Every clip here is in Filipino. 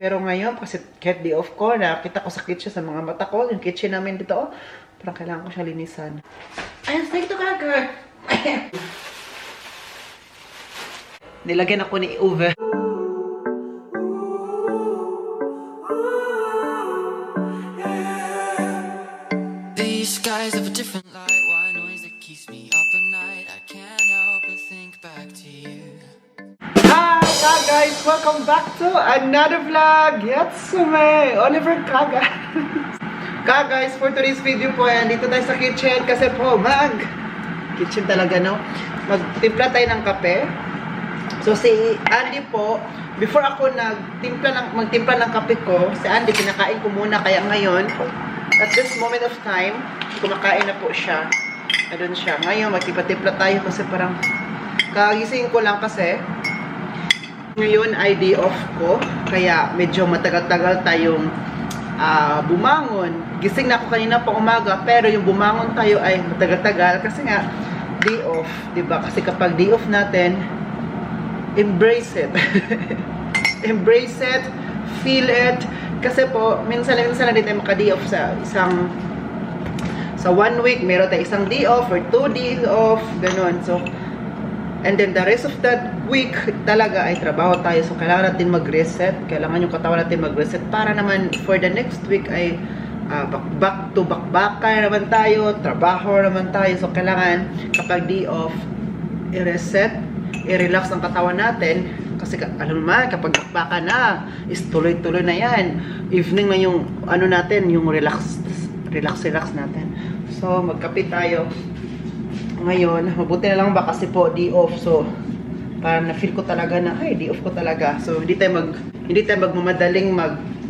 Pero ngayon, kasi kahit day off ko, nakita ko sakit siya sa mga mata ko. Yung kitchen namin dito, oh, parang kailangan ko siya linisan. Ayun, snake to kagger! Nilagyan ako ni Uwe. These skies have a different light. Why noise that keeps me up at night? I can't help but think back to you. Hi guys! Welcome back to another vlog! Yatsume! Oliver Kaga! Guys, for today's video po, dito tayo sa kitchen kasi po kitchen talaga, no? Magtimpla tayo ng kape. So si Andy po, before ako magtimpla ng kape ko, si Andy pinakain ko muna, kaya ngayon at this moment of time, kumakain na po siya. Adun siya. Ngayon magtimpla tayo kasi parang kagising ko lang kasi ngayon ay day off ko, kaya medyo matagal-tagal tayong bumangon. Gising na ako kanina pa umaga, pero yung bumangon tayo ay matagal-tagal kasi nga day off, 'di ba? Kasi kapag day off natin, embrace it. Embrace it, feel it. Kasi po, minsan lang din tayo maka-day off sa one week, meron tayo isang day off or 2 days off, ganun. So, and then the rest of that week talaga ay trabaho tayo. So, kailangan natin mag-reset. Kailangan yung katawan natin mag-reset para naman for the next week ay back to back naman tayo. Trabaho naman tayo. So, kailangan kapag day off, i-reset, i-relax ang katawan natin. Kasi alam naman, kapag baka na, is tuloy-tuloy na yan. Evening na yung natin, yung relax natin. So, magkape tayo. Ngayon, mabuti na lang ba kasi po day off. So, parang na-feel ko talaga na, ay, day off ko talaga. So, hindi tayo magmamadaling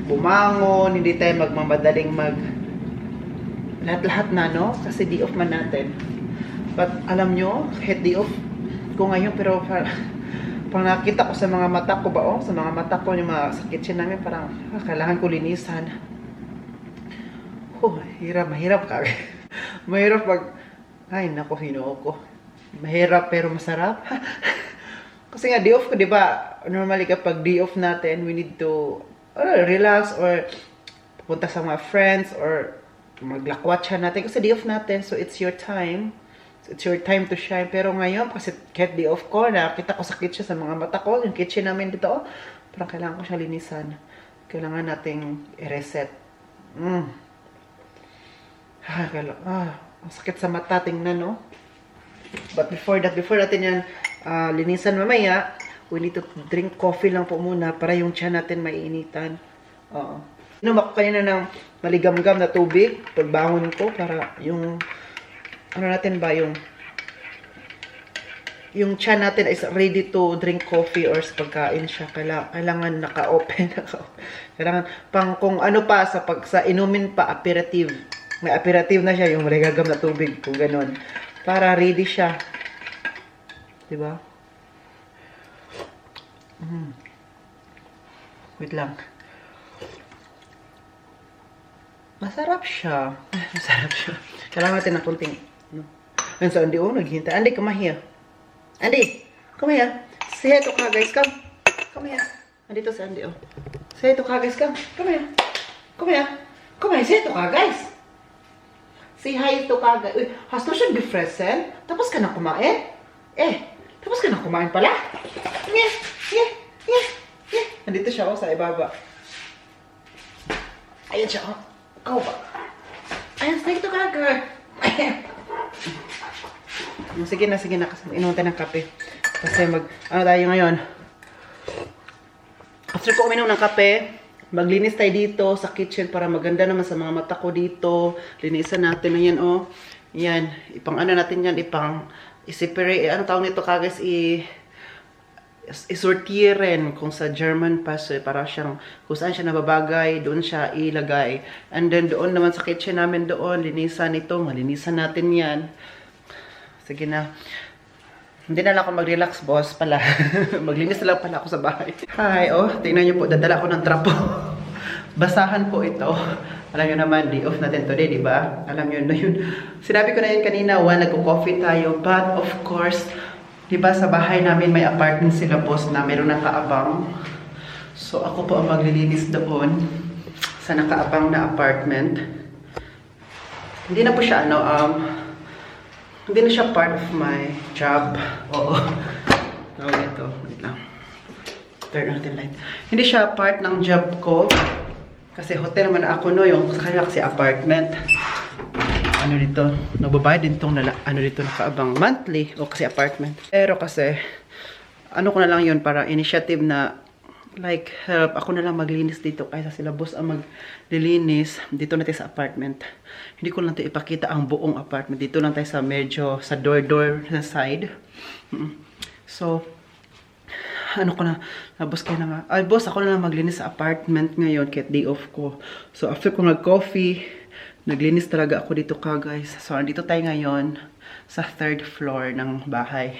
bumangon, hindi tayo magmamadaling lahat-lahat na, no? Kasi day off man natin. But, alam nyo, kahit day off ko ngayon, pero parang nakita ko sa mga mata ko ba, sa mga mata ko, yung mga sa kitchen namin, parang, kailangan ko linisan. Mahirap ka. Mahirap ay, naku, hinoo ko. Mahirap pero masarap. Kasi nga, day off ko, di ba? Normally, kapag day off natin, we need to relax or pupunta sa mga friends or maglakwatsa natin. Kasi day off natin, so it's your time. So it's your time to shine. Pero ngayon, kasi kahit day off ko, nakita ko sakit siya sa mga mata ko. Yung kitchen namin dito, parang kailangan ko siya linisan. Kailangan nating i-reset. Ang sakit sa mata, tingnan, no? But before natin yan linisan mamaya, we need to drink coffee lang po muna para yung tiyan natin maiinitan. Inom ako kanina ng maligamgam na tubig pagbangon ko para yung natin ba, yung tiyan natin is ready to drink coffee or sa pagkain siya. Kailangan naka-open. Kailangan pang kung ano pa sa inumin pa, aperitif. May aperitif na siya, yung maligagam na tubig, kung ganun. Para ready siya. Diba? Wait lang. Masarap siya. Masarap siya. Kailangan natin ng kunting. Ayun, so, Andy, naghihintay. Andy, come here. Andy, come here. Say hi to ka, guys. Come here. Andito si Andy, Say hi to ka, guys. Come here. Come here. Come here. Say hi to ka, guys. Say hi to Kaga. Uy, has to siya befresen? Tapos ka na kumain? Tapos ka na kumain pala? Yeah. Nandito siya, sa ibaba. Ayan siya, Ikaw ba? Ayan, snake to Kaga. Sige na. Kasi inuntay ng kape. Kasi tayo ngayon? After ko uminom ng kape, maglinis tayo dito sa kitchen para maganda naman sa mga mata ko dito. Linisan natin. Ayan, Yan. Natin yan. I-separate. Ano tawag nito, guys? Isortieren kung sa German pa. So, para siyang, kung saan siya nababagay, doon siya ilagay. And then, doon naman sa kitchen namin doon, linisan ito. Malinisan natin yan. Sige na. Hindi na lang ako mag-relax, boss, pala. Maglinis na lang pala ako sa bahay. Hi, tingnan nyo po, dadala ko ng trapo. Basahan po ito. Alam nyo naman, day off natin today, di ba? Alam nyo na yun. Sinabi ko na yun kanina, nagko-coffee tayo. But, of course, di ba sa bahay namin may apartment sila, boss, na meron ng kaabang. So ako po ang maglilinis doon sa nakaabang na apartment. Hindi na po siya hindi na siya part of my job. Oo. Tawag ito. Wait lang. Turn natin light. Hindi siya part ng job ko. Kasi hotel naman ako no, yung sa kanila kasi apartment. Ano dito, nagbabayad din tong dito nakaabang monthly o kasi apartment. Pero kasi, ano ko na lang yun, para initiative na like help, ako na lang maglinis dito kaysa sila boss ang maglilinis dito natin sa apartment. Hindi ko lang tayo ipakita ang buong apartment. Dito lang tayo sa medyo, sa door na side. So, ano ko na, boss kayo na nga. Ay boss, ako na lang maglinis sa apartment ngayon kahit day off ko. So after ko nag-coffee, naglinis talaga ako dito guys. So dito tayo ngayon sa 3rd floor ng bahay.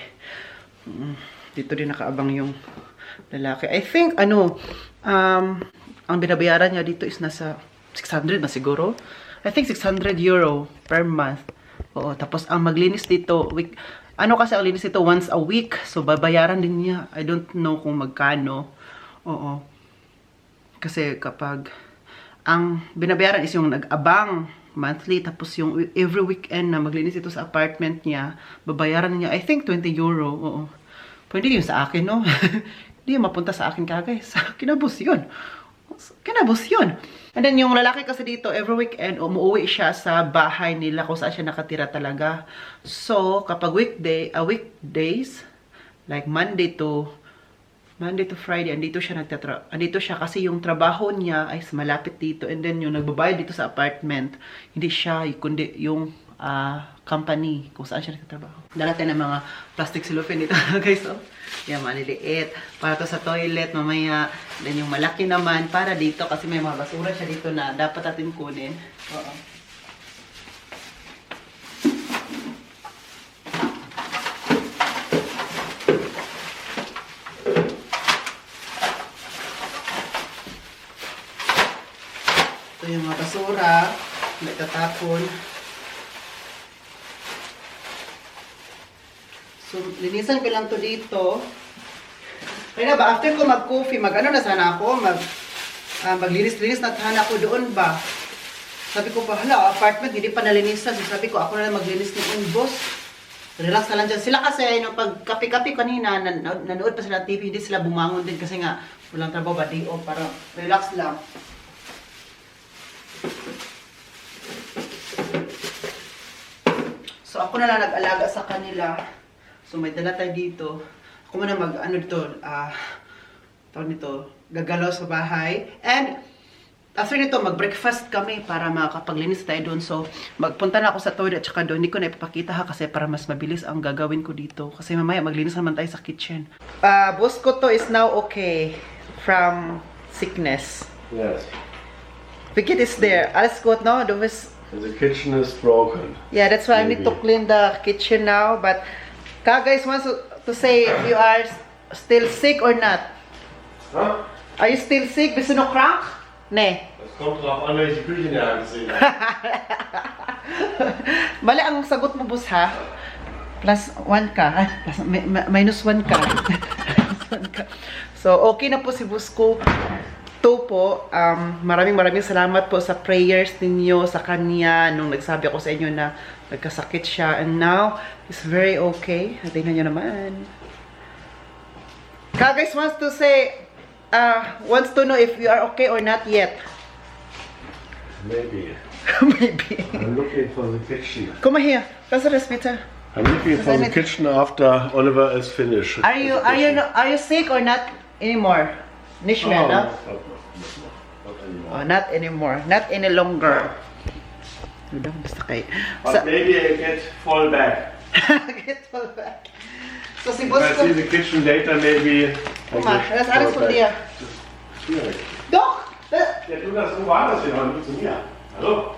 Dito din nakaabang yung lalaki. I think ang binabayaran niya dito is nasa 600 na siguro. I think 600 euro per month. Oo, tapos ang maglinis dito kasi ang linis ito once a week. So, babayaran din niya. I don't know kung magkano. Oo. Kasi kapag ang binabayaran is yung nag-abang monthly. Tapos yung every weekend na maglinis ito sa apartment niya, babayaran niya, I think 20 euro. Oo. Pwede yun sa akin, no? Hindi yung mapunta sa akin guys. Kinabos yun. Kinabos yun. And then yung lalaki kasi dito, every weekend, umuwi siya sa bahay nila kung saan siya nakatira talaga. So, kapag weekdays, like Monday to Friday, andito siya kasi yung trabaho niya ay malapit dito. And then yung nagbabayad dito sa apartment, hindi siya, kundi yung company kung saan siya nagtatrabaho. Dala tayo ng mga plastic cellophane dito guys. So, yan, maliliit. Para to sa toilet mamaya. Then yung malaki naman para dito kasi may mga basura siya dito na dapat natin kunin. Oo. Ito yung mga basura. Nagtatapon. So, linisan ko lang to dito. Kaya ba, after ko mag-coffee, mag-ano na sana ako, maglinis-linis na sana ako doon ba. Sabi ko pa, hala, apartment, hindi pa nalinisan. So, sabi ko, ako na lang maglinis ng boss. Relax na lang dyan. Sila kasi, no, pag kape-kape kanina, nanood pa sila TV, hindi sila bumangon din kasi nga, walang trabaho ba, day off, para relax lang. So, ako na lang nag-alaga sa kanila. So, may dala tayo dito. Ako muna gagalaw sa bahay. And, after nito, mag-breakfast kami para makapaglinis tayo doon. So, magpunta na ako sa toilet at saka doon. Hindi ko na ipapakita ha kasi para mas mabilis ang gagawin ko dito. Kasi mamaya maglinis naman tayo sa kitchen. Boss ko to is now okay from sickness. Yes. Vicky is there. Alles gut, no? The kitchen is broken. Yeah, that's why I need to clean the kitchen now. But, guys wants to say if you are still sick or not. Huh? Are you still sick? Bist du noch krank? Nee. Es kommt drauf an, welche Küche ihr angesehen habt. Bali ang sagot mo, boss, ha? Plus 1 ka. Minus 1 ka. So, okay na po si boss ko. Ito po, maraming salamat po sa prayers ninyo sa kanya nung nagsabi ako sa inyo na nagkasakit siya. And now, he's very okay. Tingnan nyo naman. Guys wants to say, wants to know if you are okay or not yet. Maybe. Maybe. I'm looking for the kitchen. Come here. Lass das bitte. I'm looking for the kitchen after Oliver is finished. Are you sick or not anymore? Nicht mehr, no? Oh, not anymore. Not any longer. But maybe I get fall back. Get fall back. So si boss If I ko... see the kitchen later, maybe... Guck mal, das ist alles von dir. Schwierig. Doch! Ja, du das so woanders hin, aber nicht zu mir. Hallo?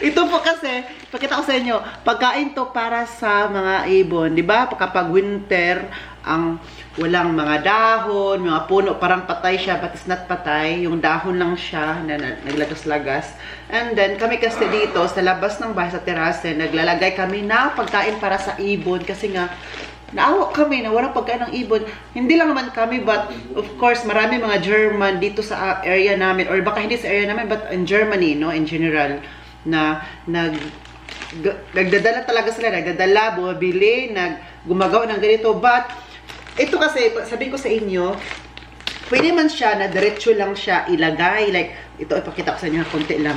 Ito po kasi, pakita ko sa inyo, pagkain to para sa mga ibon. Di ba? Kapag winter, ang walang mga dahon, mga puno, parang patay siya, but it's not patay. Yung dahon lang siya na naglagas-lagas. And then, kami kasi dito, sa labas ng bahay, sa terase, naglalagay kami ng pagkain para sa ibon. Kasi nga, naawa kami na walang pagkain ng ibon. Hindi lang naman kami, but of course, marami mga German dito sa area namin, or baka hindi sa area namin, but in Germany, no, in general, na nagdadala talaga sila, nagdadala, bumabili, gumagawa ng ganito. But, ito kasi, sabi ko sa inyo, pwede man siya na diretso lang siya ilagay. Like, ito, ipakita ko sa inyo, konti lang.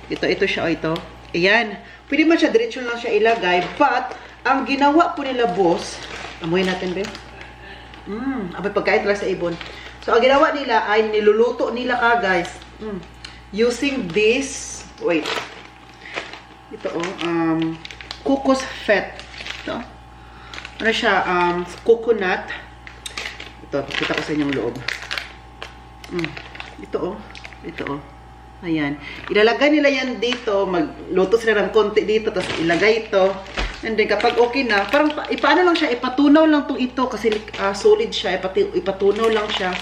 Ito siya, ito. Ayan. Pwede man siya, diretso lang siya ilagay, but, ang ginawa po nila, boss, amoy natin, be? Abay, pagkain talaga sa ibon. So, ang ginawa nila ay niluluto nila guys. Using this, wait. Ito, coconut fat. Ito. Ano siya, coconut. Ito, pakita ko sa inyo yung loob. Ito, ayan. Ilalagay nila yan dito, magluto sila ng konti dito, tapos ilagay ito. And then, kapag okay na, parang, ipaano lang siya, ipatunaw lang ito kasi solid siya, ipatunaw lang siya.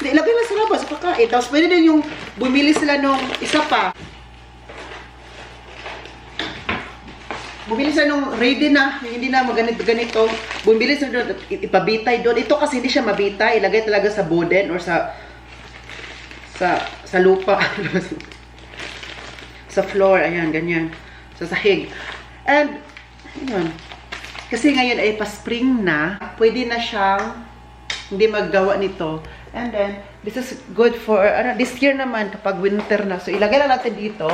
Hindi, ilagay lang sa labas, sa pagkain. Tapos, pwede din yung bumili sila nung isa pa. Bumili sila nung ready na, hindi na ganito. Bumili sila doon, ipabitay doon. Ito kasi hindi siya mabitay, ilagay talaga sa boden or sa lupa. Sa floor, ayan, ganyan. Sa sahig. And, yun. Kasi ngayon ay pa-spring na, pwede na siyang hindi maggawa nito. And then, this is good for, this year naman, kapag winter na. So, ilagay lang natin dito.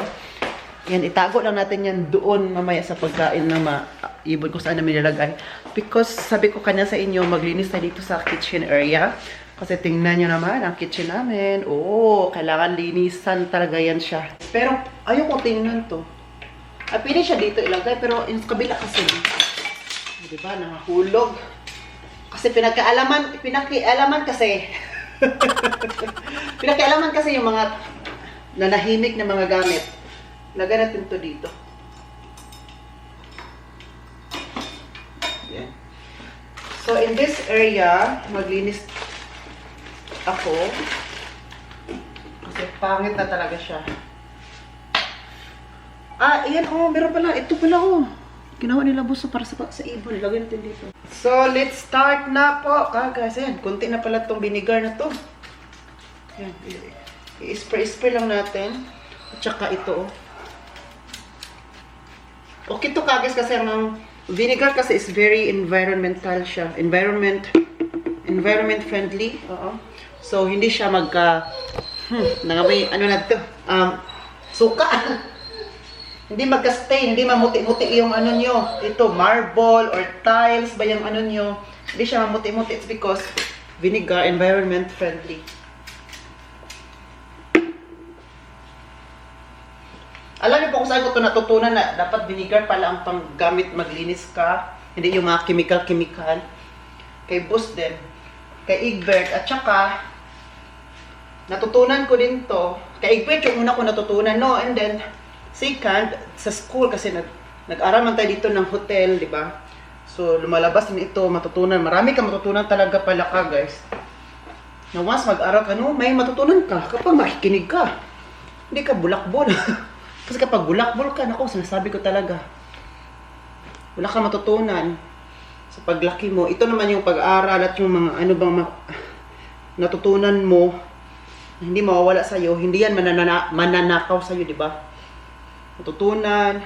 Yan, itago lang natin yan doon mamaya sa pagkain na ibon kung saan namin nilagay. Because, sabi ko kanya sa inyo, maglinis na dito sa kitchen area. Kasi tingnan nyo naman, ang kitchen namin. Oo, kailangan linisan talaga yan siya. Pero, ayoko tingnan to. Pwede siya dito ilagay, pero yung kabila kasi, diba, nangahulog. Kasi pinakialaman kasi, pinakialaman kasi yung mga nanahimik na mga gamit. Lagay natin to dito. Yan. So, in this area, maglinis ako. Kasi pangit na talaga siya. Ayan, meron pala. Ito pala, ginawa nila buso para sa ibon. Lagay natin dito. So, let's start na po. Guys, ayan. Kunti na pala itong vinegar na to. Ayan. I-spray lang natin. At saka ito, Okay to guys kasi ang vinegar kasi is very environmental siya. Environment friendly. So, hindi siya nangamay, suka. Hindi magka-stain, hindi mamuti-muti yung nyo. Ito, marble or tiles ba yung nyo. Hindi siya mamuti-muti. It's because vinegar, environment friendly. Alam niyo po kung saan ko ito natutunan na dapat vinegar pala ang panggamit maglinis ka. Hindi yung mga chemical. Kay Boss din. Kay Egbert. At saka, natutunan ko din to. Kay Egbert yung una ko natutunan, no? And then, second, sa school kasi nag-aral man tayo dito ng hotel, di ba? So, lumalabas din ito, matutunan. Marami kang matutunan talaga pala guys. Na once mag-aral ka, no, may matutunan ka kapag makikinig ka. Hindi ka bulakbol. Kasi kapag bulakbol ka, naku, sinasabi ko talaga. Wala kang matutunan sa paglaki mo. Ito naman yung pag-aral at yung mga natutunan mo na hindi mawawala sa'yo. Hindi yan mananakaw sa'yo, di ba? Matutunan.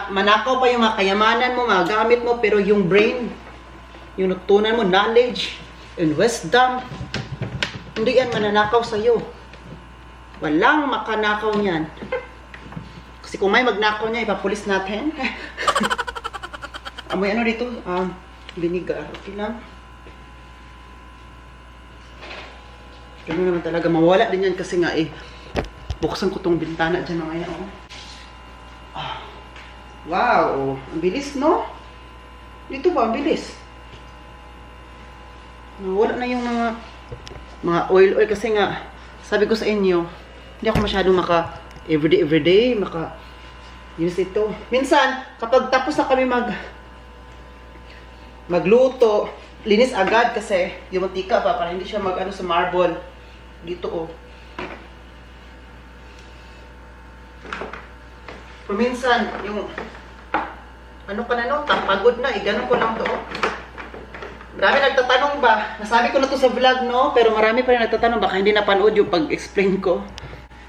Manakaw pa yung mga kayamanan mo, mga gamit mo, pero yung brain, yung natutunan mo, knowledge, and wisdom, hindi yan mananakaw sa'yo. Walang makanakaw niyan. Kasi kung may magnakaw niya, ipapulis natin. Amoy dito? Vinegar. Okay lang. Ganun naman talaga. Mawala din yan kasi nga buksan ko tong bintana dyan mga yan. Wow! Ang bilis, no? Dito ba? Ang bilis. Wala na yung mga oil kasi nga, sabi ko sa inyo, hindi ako masyadong everyday use ito. Minsan, kapag tapos na kami magluto, linis agad kasi yung mantika pa, para hindi siya sa marble. Dito, Pero minsan, Ano ka na no? Pagod na. Ganun ko lang to. Marami nagtatanong ba? Nasabi ko na to sa vlog, no? Pero marami pa rin nagtatanong. Baka hindi napanood yung pag-explain ko.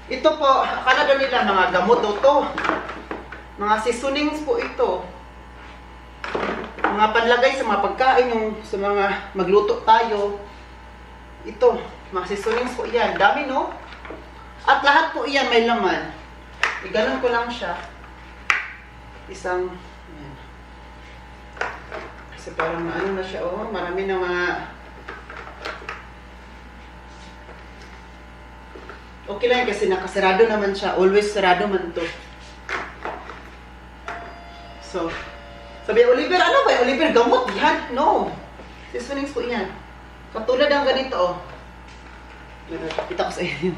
Ito po, akala daw nila mga gamot daw to. Mga seasonings po ito. Mga panlagay sa mga pagkain, yung sa mga magluto tayo. Ito, mga seasonings po yan. Dami, no? At lahat po yan may laman. Iganon ko lang siya. Isang, yan. Kasi parang ano na siya, oh. Marami na mga... Okay lang kasi nakasarado naman siya. Always sarado man to. So, sabi, Oliver, ano ba? Oliver, gamot yan? No. Seasonings po yan. Katulad ang ganito, oh. Kita ko sa inyo.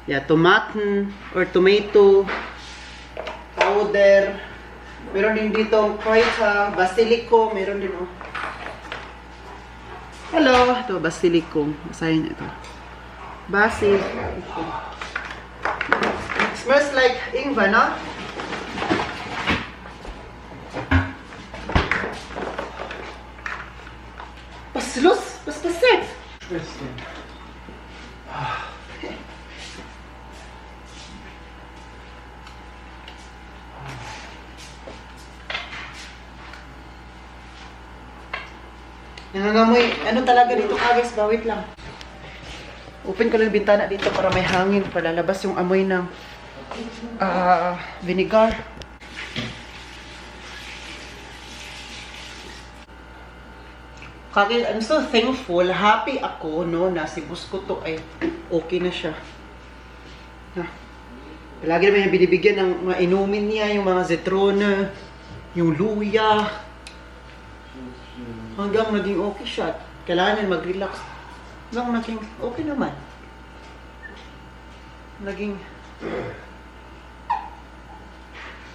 Yeah, tomato or tomato powder. Meron din dito paprika, basilico. Meron din, oh. Hello. Ito, basilico. Basahin ito. Basil. It smells like ingwa, no? Paslos! Paspaset! Interesting. Nangangamoy. Ano talaga dito guys? Bawit lang. Open ko lang yung bintana dito para may hangin. Palalabas yung amoy ng vinegar. Kagil, I'm so thankful. Happy ako, no, na si Busko to ay okay na siya. Ha. Lagi naman yung binibigyan ng mga inumin niya, yung mga zetrona, yung luya. Hanggang naging okay siya. Kailangan niya mag-relax. Hanggang naging okay naman. Naging...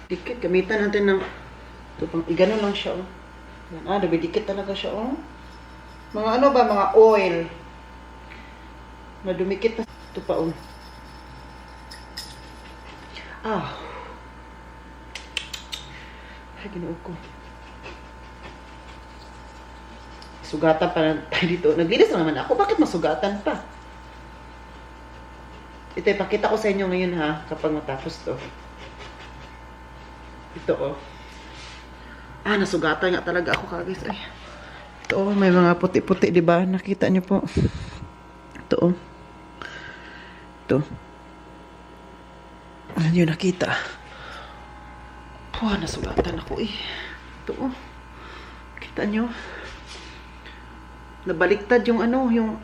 Dikit, gamitan natin ng... Ito pang, igano lang siya, oh. Yan, dikit talaga siya, oh. Mga ano ba, mga oil. Madumikit na. Ito pa, oh. Ay, ginoo ko. Sugatan pa na tayo dito. Naglinis na naman ako. Bakit masugatan pa? Ito, ipakita ko sa inyo ngayon, ha, kapag matapos to. Ito, oh. Nasugatan nga talaga ako, kagis. Ay. Ito, oh, may mga puti-puti, di ba? Nakita niyo po. Ito, oh. Ito. Ano niyo nakita? Nasugatan ako, eh. Ito, oh. Kita niyo? Nabaliktad yung ano, yung...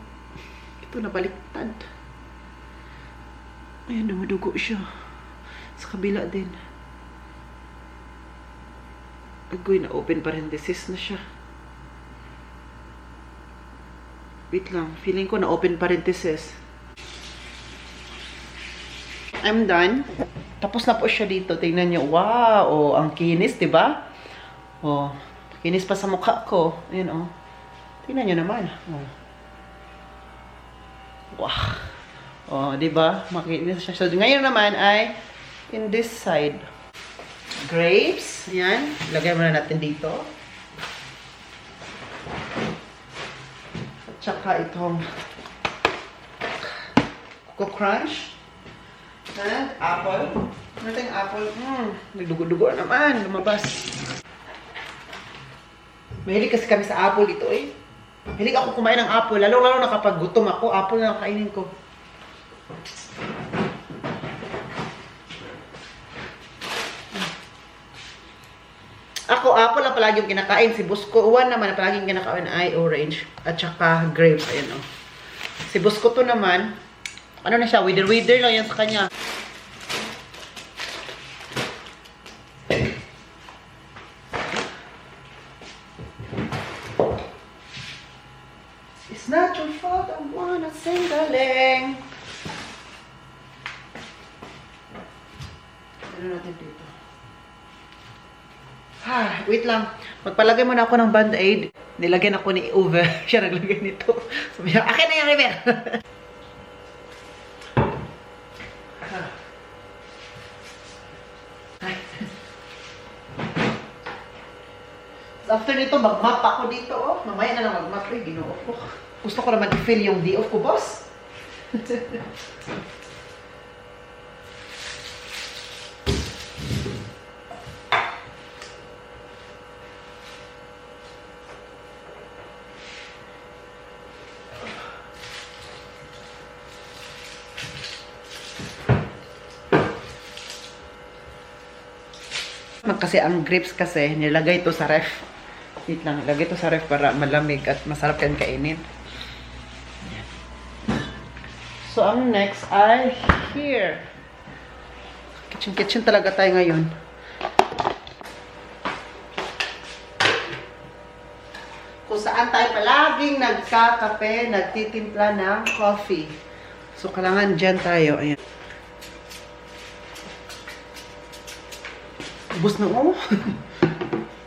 Ito, nabaliktad. Ayan, dumadugo siya. Sa kabila din. Agoy, na-open parenthesis na siya. Wait lang, feeling ko na-open parenthesis. I'm done. Tapos na po siya dito. Tingnan niyo. Wow! Oh, ang kinis, diba? Oh, kinis pa sa mukha ko. Ayan, oh. Tingnan niyo naman. Oh. Wow! Oh, diba? Makinis siya. So, ngayon naman ay in this side. Grapes. Ayan. Lagay muna natin dito. At saka itong Coco Crunch. And apple. Ano tayong apple? Nagdugo-dugo naman. Lumabas. Mahilig kasi kami sa apple dito, eh. Mahilig ako kumain ng apple. Lalo-lalo na kapag gutom ako, apple na kainin ko. Ako, apple na palagi yung kinakain. Si Busko, one naman na palagi yung kinakain ay orange. At saka grapes. Ayan, oh. Si Busko to naman, ano na siya, wither-wither lang yan sa kanya. It's not your fault, I wanna sing galing. Ano natin dito? Wait lang. Magpalagay muna ako ng band-aid. Nilagyan ako ni Uwe. Siya naglagay nito. Sabi niya, akin na yung River! After nito, mag-map ako dito, oh. Mamaya na lang mag-map, eh, ginoo ko. Gusto ko naman i-fill yung day off ko, boss. Kasi ang grapes kasi, nilagay ito sa ref. Wait lang, nilagay ito sa ref para malamig at masarap yan kainin. So, ang next ay here. Kitchen talaga tayo ngayon. Kung saan tayo palaging nagkakape, nagtitimpla ng coffee. So, kailangan dyan tayo. Ayan. Ubus na, oh.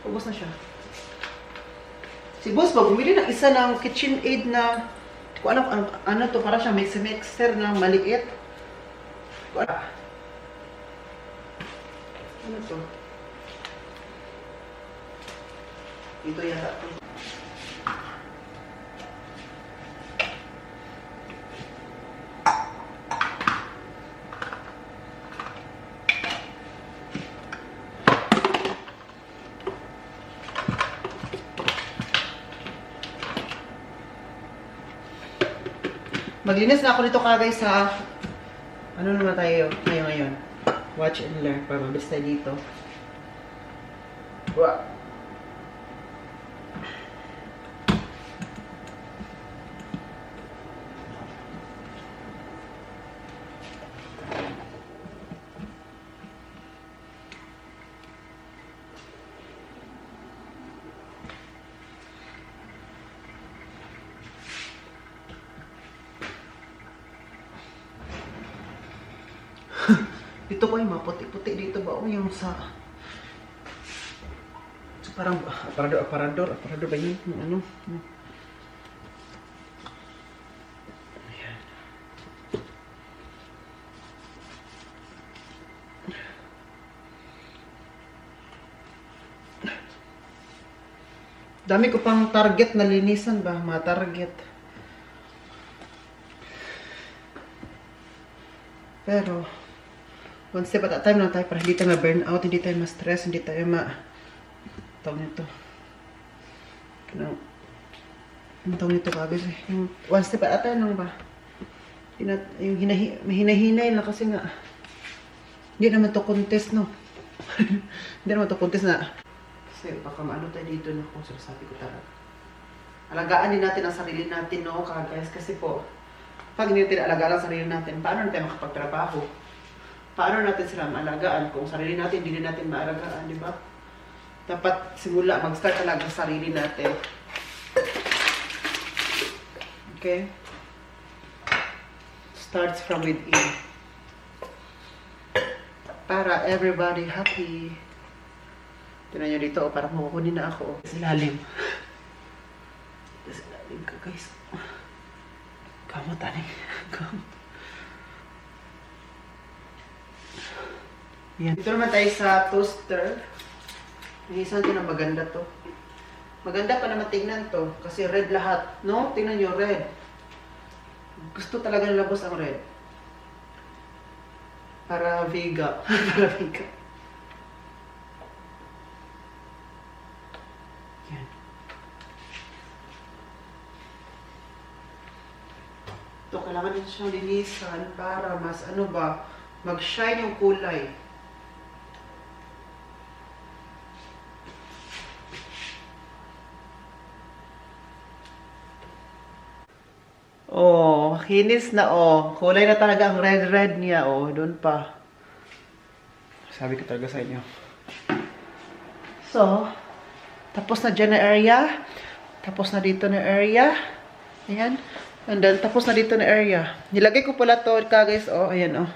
Ubus na siya. Si boss ba, bumili ng isa ng KitchenAid na, kung ano to, para siya mixer na maliit. Ano to? Ito yata. Maglinis na ako dito kagay sa ano naman tayo ngayon. Watch and learn para mabilis tayo dito. Wow. Dito ko yung maputi-puti dito ba o yung sa parang aparador ba yun? Ano? Ayan. Dami ko pang target na linisan ba? Mga target. Pero one step at a time lang tayo para hindi tayo ma-burn out, hindi tayo ma-stress, hindi tayo tawag nito. Ang tawag nito kabis eh. Yung one step at a time lang ba? Yung hinahinay lang kasi nga. Hindi naman to contest, no? Hindi naman to contest na. Kasi baka maano tayo dito, no? Kung sabi ko talaga. Alagaan din natin ang sarili natin, no? Guys, kasi po, pag hindi natin alagaan ang sarili natin, paano natin makapagtrabaho? Paano natin sila maalagaan kung sarili natin, hindi natin maalagaan, di ba? Dapat simula, mag-start talaga sa sarili natin. Okay? Starts from within. Para everybody happy. Tignan nyo dito, parang makukunin na ako. Silalim. Silalim ka, guys. Kamot, ani. Kamot. Yan. Dito naman tayo sa toaster. Inisan ko na maganda to. Maganda pa naman tingnan to. Kasi red lahat. No? Tingnan nyo, red. Gusto talaga nilabos ang red. Para Vega. Para Vega. Yan. Ito, kailangan din siyang linisan para mas ano ba, mag-shine yung kulay. Oh, kinis na oh. Kulay na talaga ang red niya oh. Doon pa. Sabi ko talaga sa inyo. So, tapos na dyan na area. Tapos na dito na area. Ayan. And then, tapos na dito na area. Nilagay ko pala to, guys. Oh, ayan oh.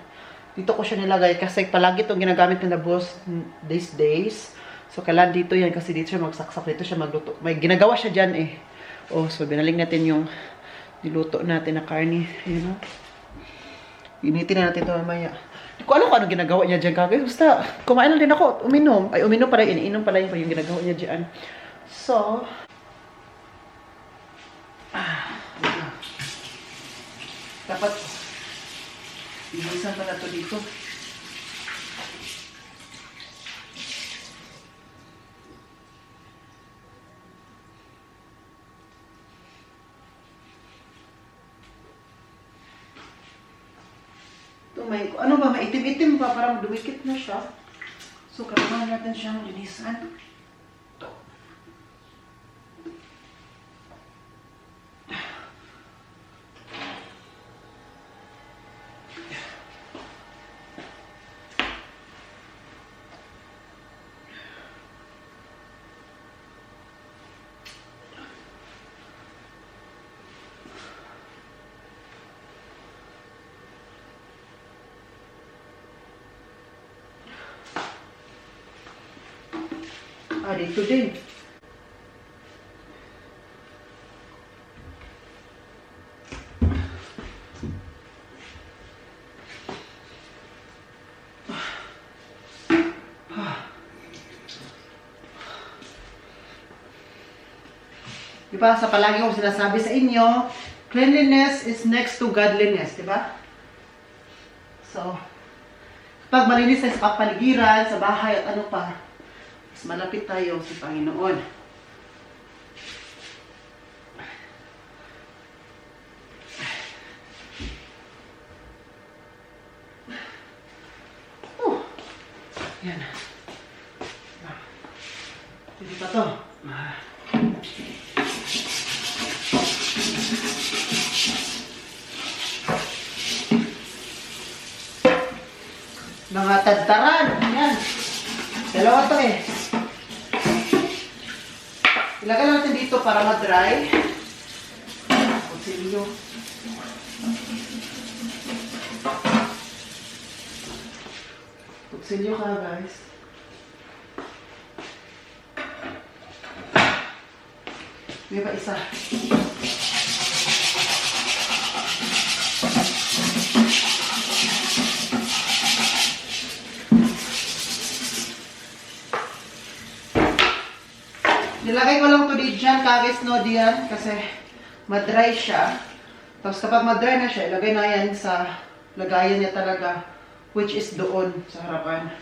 Dito ko siya nilagay kasi palagi itong ginagamit na boss these days. So, kailan dito yan kasi dito siya magsaksak. Dito siya magluto. May ginagawa siya dyan eh. Oh, so binaling natin yung niluto natin na karne. Ayan o. Initin na natin ito mamaya. Hindi ko alam kung anong ginagawa niya dyan kagay. Basta, kumain lang din ako. Uminom. Ay, uminom pala. Iniinom pala yung ginagawa niya dyan. So, dapat ibisan pa na to dito. Ano ba, maitim-itim pa, parang dumikit na siya. So, kailangan natin siyang linisan. Dito din. Diba, sa palagi kong sinasabi sa inyo, cleanliness is next to godliness, diba? So, kapag malinis tayo sa kapaligiran, sa bahay at ano pa, mas malapit tayo sa Panginoon. Yan. Hindi pa to. Mga tadtaran. Yan. Dalawa to eh. Ilagay natin dito para ma-dry. Kutsilyo. Kutsilyo ka, guys. May pa isa. Nilagay ko lang to dyan, kagis no diyan, kasi madry siya. Tapos kapag madry na siya, ilagay na yan sa lagayan niya talaga, which is doon sa harapan.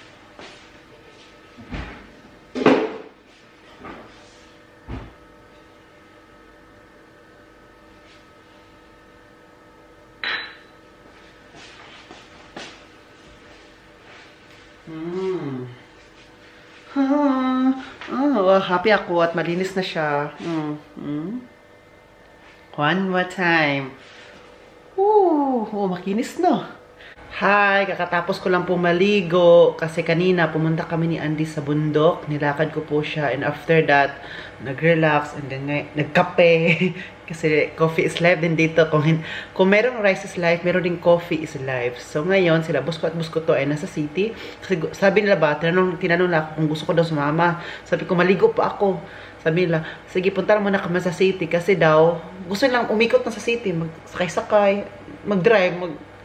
Happy ako at malinis na siya. One more time. Makinis no. Hi, kakatapos ko lang po maligo kasi kanina pumunta kami ni Andy sa bundok. Nilakad ko po siya and after that, nag-relax and then nagkape. Kasi coffee is life din dito. Kung merong rice is life, meron din coffee is life. So ngayon, sila Busko at Busko to ay nasa city. Kasi sabi nila ba, tinanong na ako kung gusto ko daw sumama. Sabi ko, maligo pa ako. Sabi nila, sige, punta muna kami sa city. Kasi daw, gusto nilang umikot na sa city. Magsakay-sakay, mag-drive,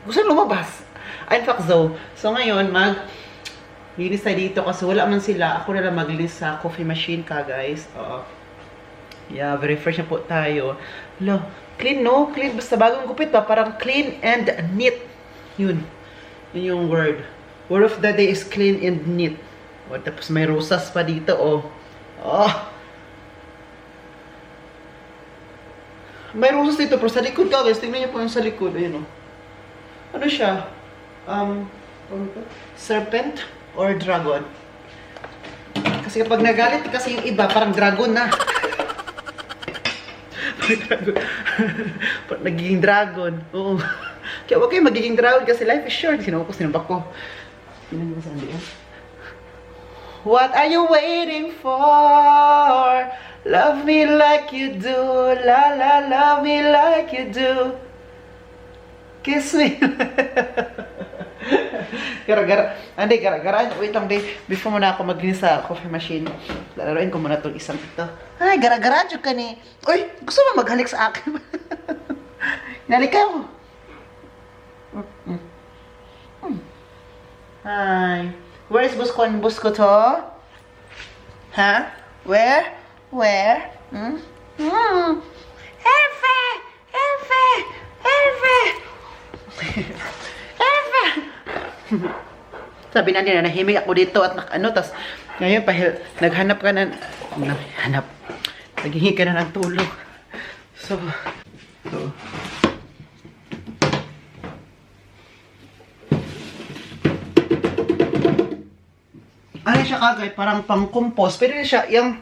gusto nilang lumabas. In fact, so ngayon, linis tayo dito kasi wala man sila. Ako na lang maglinis sa coffee machine ka, guys. Yeah, very fresh na po tayo. Lo, clean no? Clean. Basta bagong gupit pa. Parang clean and neat. Yun. Yun yung word. Word of the day is clean and neat. Tapos may rosas pa dito, May rosas dito, pero sa likod ka, guys. Tingnan niyo po yung sa likod. Ayun, Ano siya? Serpent or dragon? Kasi kapag nagalit kasi yung iba, parang dragon na. Nagiging dragon. Oo. Kaya huwag kayo magiging dragon kasi life is short. Sinubak ko. What are you waiting for? Love me like you do. La la, love me like you do. Kiss me. Gara-gara. Wait lang, babe. Before mo na ako maglinis sa coffee machine, lalaroin ko muna itong isang ito. Ay, gara-gara dyan ka ni. Uy, gusto mo maghalik sa akin? Nalik ka mo. Hi. Where is Busko and Busko to? Huh? Where? Where? Hmm? Elfe! Elfe! Elfe! Elfe! Sabi na nila, nahimik ako dito at tas ngayon naghanap ka na, naghingi ka na ng tulong. So, ano siya kagay, parang pang-compost. Pero siya, yan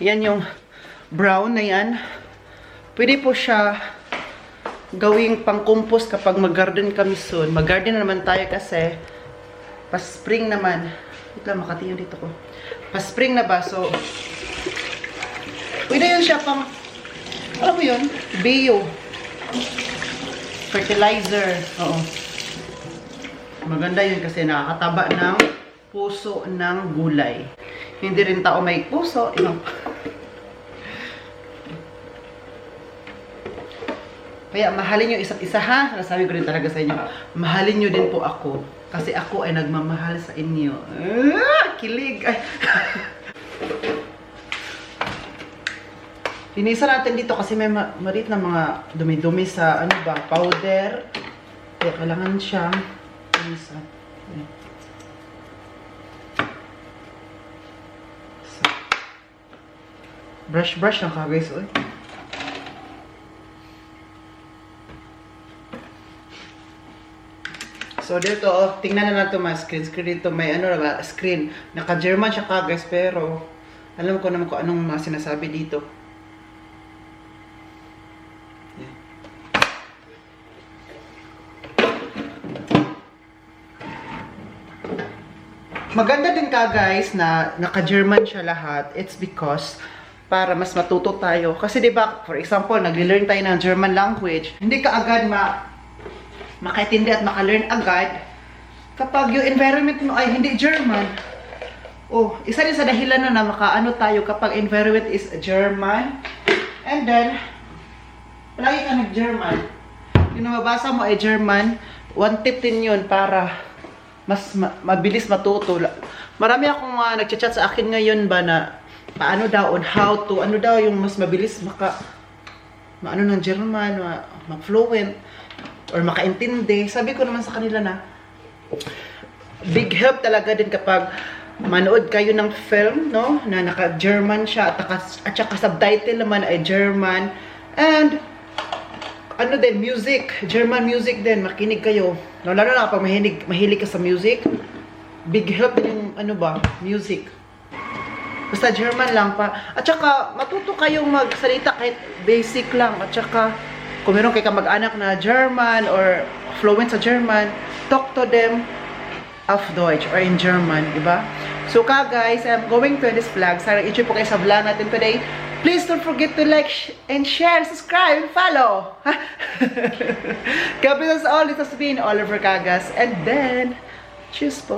yung brown na yan. Pwede po siya gawing pang-compost kapag mag-garden kami soon. Mag-garden na naman tayo kasi pa-spring naman. Ito, makati yung dito ko. Pa-spring na ba? So, pwede yun siya pang, alam mo yun? Bio. Fertilizer. Oo. Maganda yun kasi nakakataba ng puso ng gulay. Hindi rin tao may puso. Kaya mahalin nyo isa't isa ha. Nasabi ko rin talaga sa inyo. Mahalin nyo din po ako. Kasi ako ay nagmamahal sa inyo. Kilig. Ay. Linisa natin dito kasi may marit na mga dumi-dumi sa ano ba, powder. Kaya kailangan siya linisa. Brush lang ka guys. Oy. So dito, tingnan na natin screen dito. May ano na screen. Naka-German siya ka guys, pero alam ko naman kung anong mga sinasabi dito. Yeah. Maganda din ka guys na naka-German siya lahat. It's because para mas matuto tayo. Kasi 'di ba, for example, nagli-learn tayo ng German language, hindi ka agad makaintindi at maka-learn agad kapag yung environment mo ay hindi German. Oh, isa din sa dahilan na makaano tayo kapag environment is German. And then, palagi ka nag-German. Yung nababasa mo ay German, one tip din yun para mas mabilis matuto. Marami akong nagchat-chat sa akin ngayon ba na paano daw on how to, ano daw yung mas mabilis maano ng German, ma-fluent or makaintindi. Sabi ko naman sa kanila na big help talaga din kapag manood kayo ng film, no? Na naka-German siya at saka subtitle naman ay German. And ano din, music, German music din, makinig kayo. Lalo na kapag mahilig ka sa music, big help din yung ano ba, music. Basta German lang pa. At saka matuto kayong magsalita kahit basic lang. At saka kung meron kayo mag-anak na German or fluent sa German, talk to them auf Deutsch or in German, diba? So guys, I'm going to this vlog. Sana i-enjoy po kayo sa vlog natin today. Please don't forget to like and share, subscribe, and follow. God bless us all. This has been Oliver Cagas. And then, cheers po.